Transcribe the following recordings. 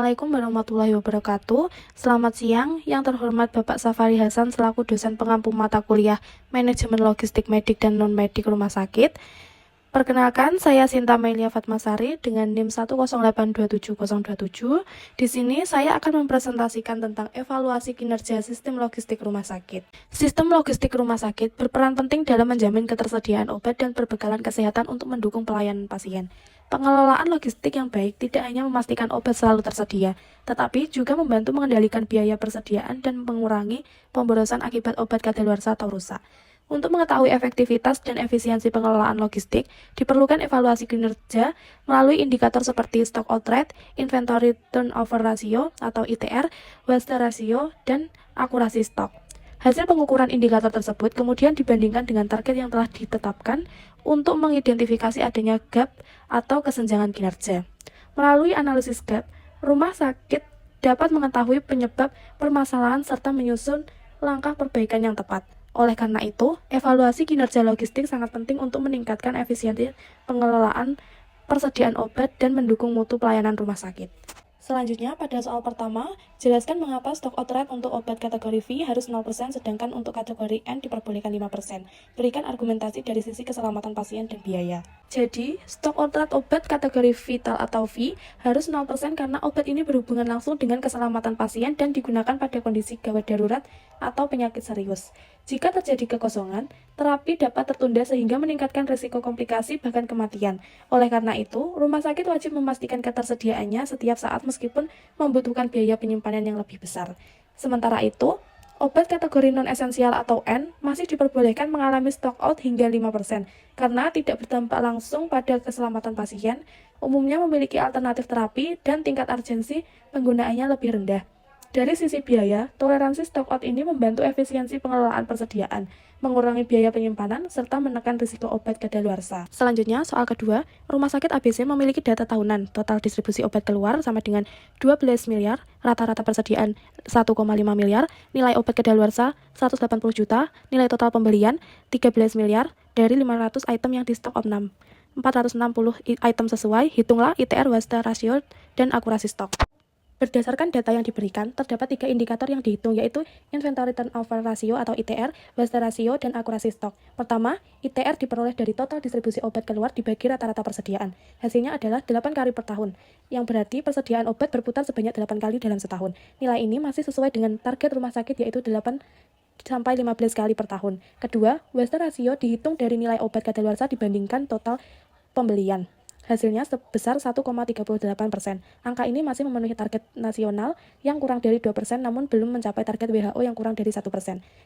Assalamualaikum warahmatullahi wabarakatuh. Selamat siang, yang terhormat Bapak Safari Hasan selaku dosen pengampu mata kuliah Manajemen Logistik Medik dan Non-Medik Rumah Sakit. Perkenalkan, saya Sinta Melia Fatmasari dengan NIM 108270027. Di sini saya akan mempresentasikan tentang evaluasi kinerja sistem logistik rumah sakit. Sistem logistik rumah sakit berperan penting dalam menjamin ketersediaan obat dan perbekalan kesehatan untuk mendukung pelayanan pasien. Pengelolaan logistik yang baik tidak hanya memastikan obat selalu tersedia, tetapi juga membantu mengendalikan biaya persediaan dan mengurangi pemborosan akibat obat kadaluarsa atau rusak. Untuk mengetahui efektivitas dan efisiensi pengelolaan logistik, diperlukan evaluasi kinerja melalui indikator seperti stock out rate, inventory turnover ratio atau ITR, waste ratio, dan akurasi stok. Hasil pengukuran indikator tersebut kemudian dibandingkan dengan target yang telah ditetapkan untuk mengidentifikasi adanya gap atau kesenjangan kinerja. Melalui analisis gap, rumah sakit dapat mengetahui penyebab permasalahan serta menyusun langkah perbaikan yang tepat. Oleh karena itu, evaluasi kinerja logistik sangat penting untuk meningkatkan efisiensi pengelolaan persediaan obat dan mendukung mutu pelayanan rumah sakit. Selanjutnya, pada soal pertama, jelaskan mengapa stock out rate untuk obat kategori V harus 0% sedangkan untuk kategori N diperbolehkan 5%. Berikan argumentasi dari sisi keselamatan pasien dan biaya. Jadi, stock out rate obat kategori vital atau V harus 0% karena obat ini berhubungan langsung dengan keselamatan pasien dan digunakan pada kondisi gawat darurat atau penyakit serius. Jika terjadi kekosongan, terapi dapat tertunda sehingga meningkatkan risiko komplikasi bahkan kematian. Oleh karena itu, rumah sakit wajib memastikan ketersediaannya setiap saat meskipun membutuhkan biaya penyimpanan yang lebih besar. Sementara itu, obat kategori non-esensial atau N masih diperbolehkan mengalami stock out hingga 5% karena tidak berdampak langsung pada keselamatan pasien, umumnya memiliki alternatif terapi dan tingkat urgensi penggunaannya lebih rendah. Dari sisi biaya, toleransi stock out ini membantu efisiensi pengelolaan persediaan, mengurangi biaya penyimpanan, serta menekan risiko obat kadaluarsa. Selanjutnya, soal kedua, Rumah Sakit ABC memiliki data tahunan, total distribusi obat keluar sama dengan 12 miliar, rata-rata persediaan 1,5 miliar, nilai obat kadaluarsa 180 juta, nilai total pembelian 13 miliar, dari 500 item yang di stok opnam. 460 item sesuai, hitunglah ITR, waste ratio, dan akurasi stok. Berdasarkan data yang diberikan, terdapat 3 indikator yang dihitung, yaitu Inventory Turnover Ratio atau ITR, waste ratio, dan akurasi stok. Pertama, ITR diperoleh dari total distribusi obat keluar dibagi rata-rata persediaan. Hasilnya adalah 8 kali per tahun, yang berarti persediaan obat berputar sebanyak 8 kali dalam setahun. Nilai ini masih sesuai dengan target rumah sakit, yaitu 8 sampai 15 kali per tahun. Kedua, waste ratio dihitung dari nilai obat kadaluarsa dibandingkan total pembelian. Hasilnya sebesar 1,38%. Angka ini masih memenuhi target nasional yang kurang dari 2%, namun belum mencapai target WHO yang kurang dari 1%.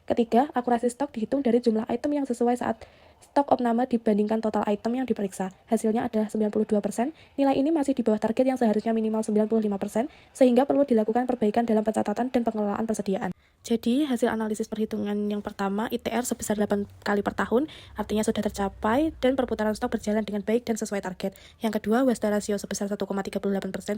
Ketiga, akurasi stok dihitung dari jumlah item yang sesuai saat stok opname dibandingkan total item yang diperiksa. Hasilnya adalah 92%. Nilai ini masih di bawah target yang seharusnya minimal 95%, sehingga perlu dilakukan perbaikan dalam pencatatan dan pengelolaan persediaan. Jadi, hasil analisis perhitungan yang pertama, ITR sebesar 8 kali per tahun, artinya sudah tercapai, dan perputaran stok berjalan dengan baik dan sesuai target. Yang kedua, waste ratio sebesar 1,38%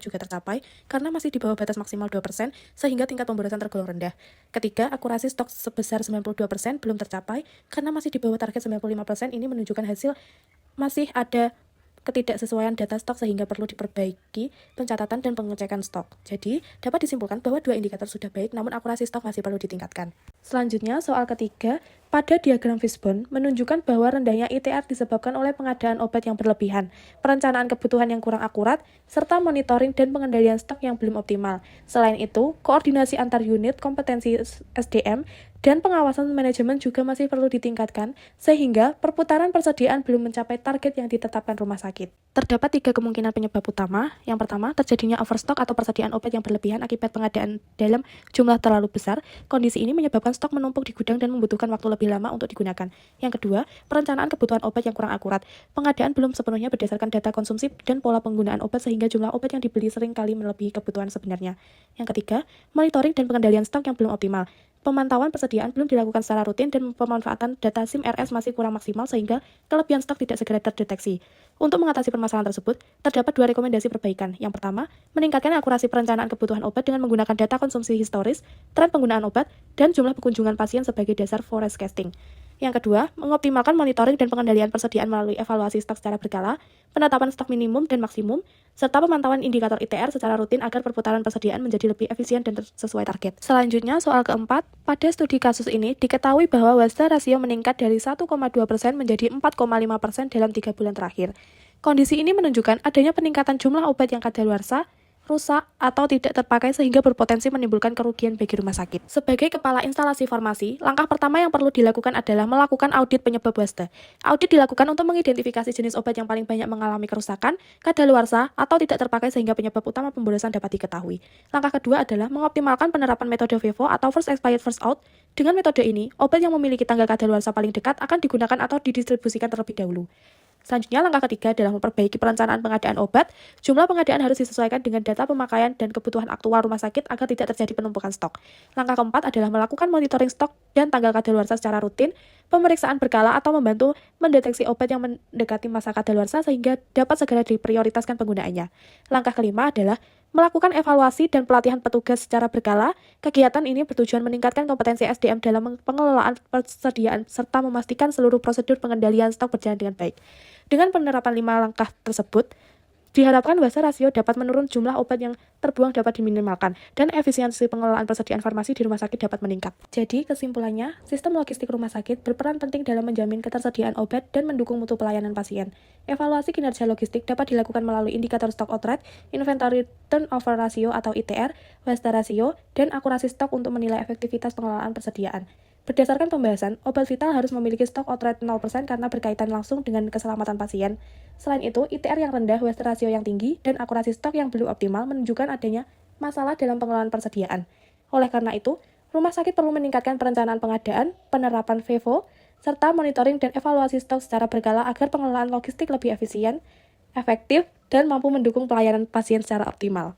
juga tercapai, karena masih di bawah batas maksimal 2%, sehingga tingkat pemborosan tergolong rendah. Ketiga, akurasi stok sebesar 92% belum tercapai, karena masih di bawah target 95%, ini menunjukkan hasil masih ada ketidaksesuaian data stok sehingga perlu diperbaiki pencatatan dan pengecekan stok. Jadi, dapat disimpulkan bahwa 2 indikator sudah baik, namun akurasi stok masih perlu ditingkatkan. Selanjutnya, soal ketiga, pada diagram Fishbone menunjukkan bahwa rendahnya ITR disebabkan oleh pengadaan obat yang berlebihan, perencanaan kebutuhan yang kurang akurat, serta monitoring dan pengendalian stok yang belum optimal. Selain itu, koordinasi antar unit, kompetensi SDM, dan pengawasan manajemen juga masih perlu ditingkatkan, sehingga perputaran persediaan belum mencapai target yang ditetapkan rumah sakit. Terdapat 3 kemungkinan penyebab utama. Yang pertama, terjadinya overstock atau persediaan obat yang berlebihan akibat pengadaan dalam jumlah terlalu besar. Kondisi ini menyebabkan stok menumpuk di gudang dan membutuhkan waktu lebih lama untuk digunakan. Yang kedua, perencanaan kebutuhan obat yang kurang akurat. Pengadaan belum sepenuhnya berdasarkan data konsumsi dan pola penggunaan obat sehingga jumlah obat yang dibeli sering kali melebihi kebutuhan sebenarnya. Yang ketiga, monitoring dan pengendalian stok yang belum optimal. Pemantauan persediaan belum dilakukan secara rutin dan pemanfaatan data SIM RS masih kurang maksimal sehingga kelebihan stok tidak segera terdeteksi. Untuk mengatasi permasalahan tersebut, terdapat 2 rekomendasi perbaikan. Yang pertama, meningkatkan akurasi perencanaan kebutuhan obat dengan menggunakan data konsumsi historis, tren penggunaan obat, dan jumlah kunjungan pasien sebagai dasar forecasting. Yang kedua, mengoptimalkan monitoring dan pengendalian persediaan melalui evaluasi stok secara berkala, penetapan stok minimum dan maksimum, serta pemantauan indikator ITR secara rutin agar perputaran persediaan menjadi lebih efisien dan sesuai target. Selanjutnya, soal keempat, pada studi kasus ini diketahui bahwa waste rasio meningkat dari 1,2% menjadi 4,5% dalam 3 bulan terakhir. Kondisi ini menunjukkan adanya peningkatan jumlah obat yang kadaluarsa, rusak, atau tidak terpakai sehingga berpotensi menimbulkan kerugian bagi rumah sakit. Sebagai kepala instalasi farmasi, langkah pertama yang perlu dilakukan adalah melakukan audit penyebab waste. Audit dilakukan untuk mengidentifikasi jenis obat yang paling banyak mengalami kerusakan, kadaluarsa, atau tidak terpakai sehingga penyebab utama pemborosan dapat diketahui. Langkah kedua adalah mengoptimalkan penerapan metode FIFO atau First Expired First Out. Dengan metode ini, obat yang memiliki tanggal kadaluarsa paling dekat akan digunakan atau didistribusikan terlebih dahulu. Selanjutnya, langkah ketiga adalah memperbaiki perencanaan pengadaan obat. Jumlah pengadaan harus disesuaikan dengan data pemakaian dan kebutuhan aktual rumah sakit agar tidak terjadi penumpukan stok. Langkah keempat adalah melakukan monitoring stok dan tanggal kadaluarsa secara rutin, pemeriksaan berkala atau membantu mendeteksi obat yang mendekati masa kadaluarsa sehingga dapat segera diprioritaskan penggunaannya. Langkah kelima adalah melakukan evaluasi dan pelatihan petugas secara berkala. Kegiatan ini bertujuan meningkatkan kompetensi SDM dalam pengelolaan persediaan serta memastikan seluruh prosedur pengendalian stok berjalan dengan baik. Dengan penerapan 5 langkah tersebut, diharapkan waste rasio dapat menurun, jumlah obat yang terbuang dapat diminimalkan, dan efisiensi pengelolaan persediaan farmasi di rumah sakit dapat meningkat. Jadi, kesimpulannya, sistem logistik rumah sakit berperan penting dalam menjamin ketersediaan obat dan mendukung mutu pelayanan pasien. Evaluasi kinerja logistik dapat dilakukan melalui indikator stock out rate, inventory turnover ratio atau ITR, waste rasio, dan akurasi stok untuk menilai efektivitas pengelolaan persediaan. Berdasarkan pembahasan, obat vital harus memiliki stok out rate 0% karena berkaitan langsung dengan keselamatan pasien. Selain itu, ITR yang rendah, waste rasio yang tinggi, dan akurasi stok yang belum optimal menunjukkan adanya masalah dalam pengelolaan persediaan. Oleh karena itu, rumah sakit perlu meningkatkan perencanaan pengadaan, penerapan FIFO, serta monitoring dan evaluasi stok secara berkala agar pengelolaan logistik lebih efisien, efektif, dan mampu mendukung pelayanan pasien secara optimal.